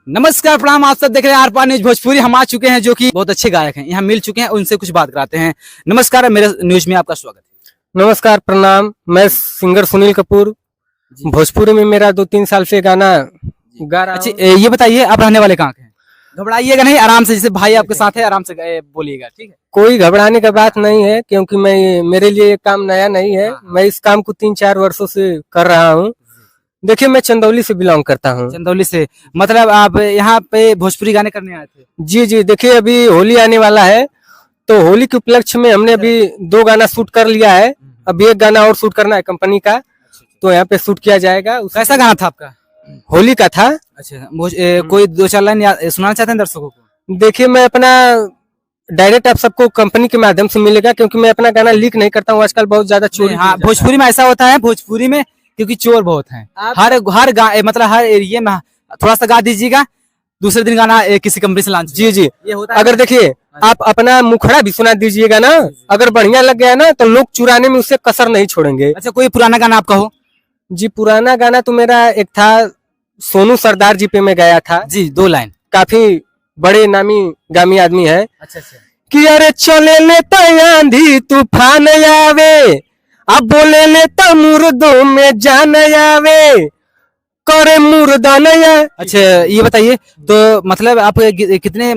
नमस्कार प्रणाम, आप सब देख रहे हैं आर पार न्यूज भोजपुरी। हम आ चुके हैं जो कि बहुत अच्छे गायक हैं, यहाँ मिल चुके हैं, उनसे कुछ बात कराते हैं। नमस्कार, मेरे न्यूज में आपका स्वागत है। नमस्कार प्रणाम, मैं सिंगर सुनील कपूर। भोजपुरी में मेरा 2-3 साल से गाना गा रहा अच्छा, हूं। ये बताइए आप रहने वाले कहाँ के हैं? घबराइएगा नहीं, आराम से, जैसे भाई आपके साथ है आराम से बोलिएगा, ठीक है? कोई घबराने का बात नहीं है, क्योंकि मेरे लिए ये काम नया नहीं है। मैं इस काम को 3-4 वर्षों से कर रहा हूँ। देखिए, मैं चंदौली से बिलोंग करता हूँ। चंदौली से? मतलब आप यहाँ पे भोजपुरी गाने करने आए थे? जी जी, देखिए अभी होली आने वाला है, तो होली के उपलक्ष्य में हमने अभी 2 गाना शूट कर लिया है। अभी 1 गाना और शूट करना है कंपनी का, तो यहाँ पे शूट किया जाएगा। कैसा गाना था आपका? होली का था। अच्छा, कोई 2-4 लाइन सुनाना चाहते हैं दर्शकों को? देखिए, मैं अपना डायरेक्ट आप सबको कंपनी के माध्यम से मिलेगा, क्योंकि मैं अपना गाना लीक नहीं करता हूँ। आजकल बहुत ज्यादा चोरी। हाँ, भोजपुरी में ऐसा होता है, भोजपुरी में क्योंकि चोर बहुत हैं। मतलब हर एरिया में थोड़ा सा गा दीजिएगा, दूसरे दिन गाना किसी कंपनी से लॉन्च। जी जी, ये होता है। अगर देखिए आप अपना मुखड़ा भी सुना दीजिएगा ना, अगर बढ़िया लग गया ना, तो लोग चुराने में उससे कसर नहीं छोड़ेंगे। अच्छा, कोई पुराना गाना आपका हो? जी, पुराना गाना तो मेरा एक था, सोनू सरदार जी पे मैं गाया था जी, 2 लाइन। काफी बड़े नामी गामी आदमी है। अच्छा अच्छा। कि अरे चले ले आंधी तूफान आवे, अब बोले ले तो मुर्दों में जान आवे, करे मुर्दानया। अच्छा, ये बताइए तो मतलब आप कितने कितने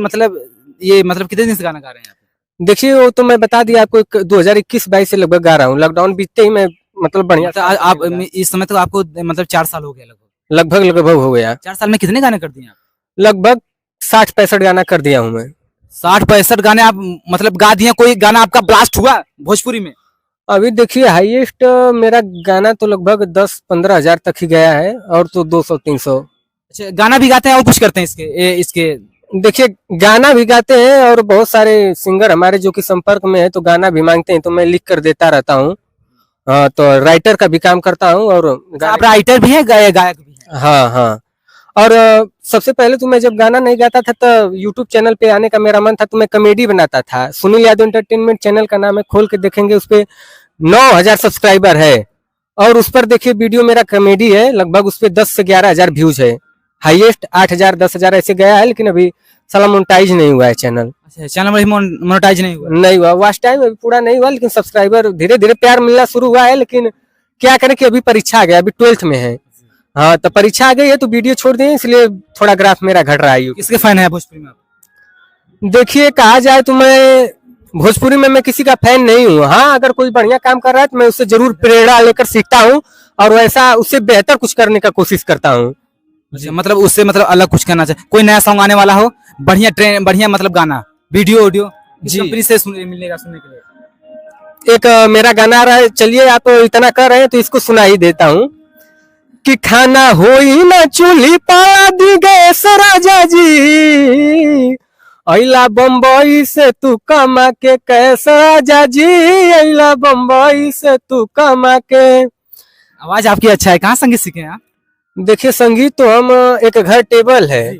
दिन से गाना गा रहे हैं आप? देखिए, वो तो मैं बता दिया आपको, 2021-22 से लगभग गा रहा हूँ। लॉकडाउन बीतते ही मैं मतलब बढ़िया मतलब आप इस समय तो आपको मतलब 4 साल हो गया लगभग? लगभग हो गया। 4 साल में कितने गाने कर दिए आप? लगभग 60-65 गाना कर दिया हूँ मैं। 60-65 गाने आप मतलब गा दिए? कोई गाना आपका ब्लास्ट हुआ भोजपुरी में? अभी देखिए, हाईएस्ट मेरा गाना तो लगभग 10-15 हजार तक ही गया है, और तो 200-300। अच्छा, गाना भी गाते हैं और कुछ करते हैं इसके? देखिए, गाना भी गाते हैं, और बहुत सारे सिंगर हमारे जो कि संपर्क में है, तो गाना भी मांगते हैं, तो मैं लिख कर देता रहता हूँ। तो राइटर का भी काम करता हूँ। और आप राइटर भी हैं, गायक भी हैं? हाँ हाँ। और सबसे पहले तो मैं जब गाना नहीं गाता था, तो यूट्यूब चैनल पे आने का मेरा मन था, तो मैं कॉमेडी बनाता था। सुनील यादव एंटरटेनमेंट चैनल का नाम है, खोल के देखेंगे, उस पे 9,000 सब्सक्राइबर है। और उस पर देखिए वीडियो मेरा कॉमेडी है, लगभग उस पे 10 से 11 हजार व्यूज है। हाईएस्ट 8,000 10,000 ऐसे गया है, लेकिन अभी साला मोनेटाइज नहीं हुआ है चैनल। अच्छा, चैनल मोनेटाइज नहीं हुआ। वॉच टाइम अभी पूरा नहीं हुआ, लेकिन सब्सक्राइबर धीरे धीरे प्यार मिलना शुरू हुआ है। लेकिन क्या करें कि अभी परीक्षा आ गया, अभी 12th में है। हाँ, तो परीक्षा आ गई है, तो वीडियो छोड़ दिए, इसलिए थोड़ा ग्राफ मेरा घट रहा है। किसके फैन है भोजपुरी में आप? देखिए, कहा जाए तो मैं भोजपुरी में मैं किसी का फैन नहीं हूँ। हाँ, अगर कोई बढ़िया काम कर रहा है तो मैं उससे जरूर प्रेरणा लेकर सीखता हूँ, और वैसा उससे बेहतर कुछ करने का कोशिश करता हूँ। मतलब उससे मतलब अलग कुछ करना चाहिए। कोई नया सॉन्ग आने वाला हो, बढ़िया मतलब गाना, वीडियो ऑडियो जी, कंपनी से मिलेगा सुनने के लिए? एक मेरा गाना आ रहा है, चलिए आप इतना कर रहे हैं तो इसको सुना ही देता हूँ। कि खाना होई ना चूल्ही पा दी गैस राजा जी, अइला बम्बई से तू कमा के कैसा राजा जी, अइला बम्बई से तू कमा के। आवाज आपकी अच्छा है, कहाँ संगीत सीखे हैं आप? देखिए, संगीत तो हम एक घर टेबल है,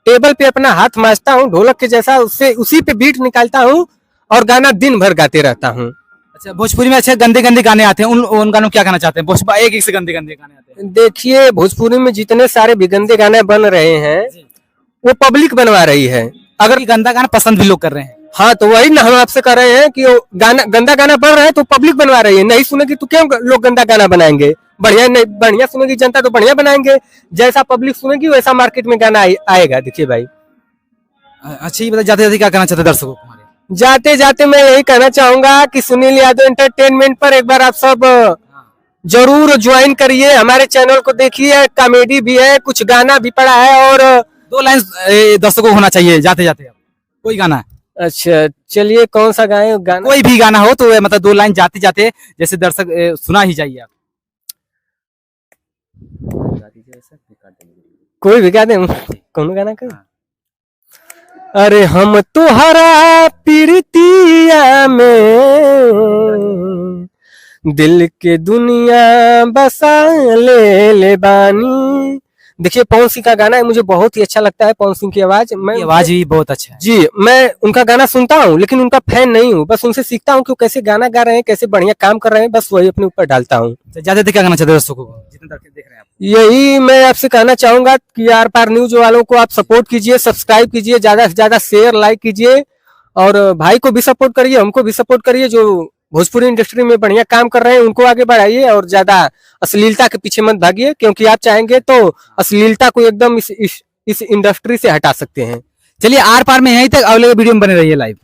टेबल पे अपना हाथ मांजता हूँ ढोलक के जैसा, उससे उसी पे बीट निकालता हूँ, और गाना दिन भर गाते रहता हूँ। अच्छा, भोजपुरी में अच्छे गंदे गंदे गाने आते हैं, उन गानों क्या कहना चाहते हैं? एक एक से गंदे गंदे गाने आते हैं। देखिए, भोजपुरी में जितने सारे भी गंदे गाने बन रहे हैं, वो पब्लिक बनवा रही है। अगर गंदा गाना पसंद भी लोग कर रहे हैं। हाँ, तो वही ना हम आपसे कर रहे हैं कि गाना गंदा गाना बन रहा है, तो पब्लिक बनवा रही है। नहीं सुनेगी तो क्यों लोग गंदा गाना बनाएंगे? बढ़िया नहीं, बढ़िया सुनेगी जनता तो बढ़िया बनाएंगे। जैसा पब्लिक सुनेगी वैसा मार्केट में गाना आएगा। देखिए भाई, अच्छा, ये बता, जाते जाते क्या कहना चाहते हैं दर्शकों को? जाते जाते मैं यही कहना चाहूंगा कि सुनील यादव एंटरटेनमेंट पर एक बार आप सब जरूर ज्वाइन करिए, हमारे चैनल को देखिए। कॉमेडी भी है, कुछ गाना भी पड़ा है, और 2 लाइन दर्शकों को होना चाहिए जाते जाते, कोई गाना। अच्छा, चलिए कौन सा गाएं? गाना कोई भी गाना हो तो मतलब 2 लाइन जाते जाते, जैसे दर्शक सुना ही जाइए आप। कोई भी गा दे, कौन गाना कर? अरे हम तुहरा प्रीतिया में दिल के दुनिया बसा ले बानी, देखिए पवन सिंह का गाना है, मुझे बहुत ही अच्छा लगता है पवन सिंह की आवाज। मैं की आवाज भी बहुत अच्छा है। जी मैं उनका गाना सुनता हूँ, लेकिन उनका फैन नहीं हूँ, बस उनसे सीखता हूँ कि वो कैसे गाना गा रहे हैं, कैसे बढ़िया काम कर रहे हैं, बस वही अपने ऊपर डालता हूँ। तो ज्यादा क्या कहना चाहते हैं दर्शकों को, जितने दर्शक देख रहे हैं आप? यही मैं आपसे कहना चाहूंगा कि आर पार न्यूज वालों को आप सपोर्ट कीजिए, सब्सक्राइब कीजिए, ज्यादा से ज्यादा शेयर लाइक कीजिए, और भाई को भी सपोर्ट करिए, हमको भी सपोर्ट करिए, जो भोजपुरी इंडस्ट्री में बढ़िया काम कर रहे हैं उनको आगे बढ़ाइए, और ज्यादा अश्लीलता के पीछे मत भागिए, क्योंकि आप चाहेंगे तो अश्लीलता को एकदम इस इंडस्ट्री से हटा सकते हैं। चलिए आर पार में यहीं तक, अगले वीडियो में बने रहिए लाइव।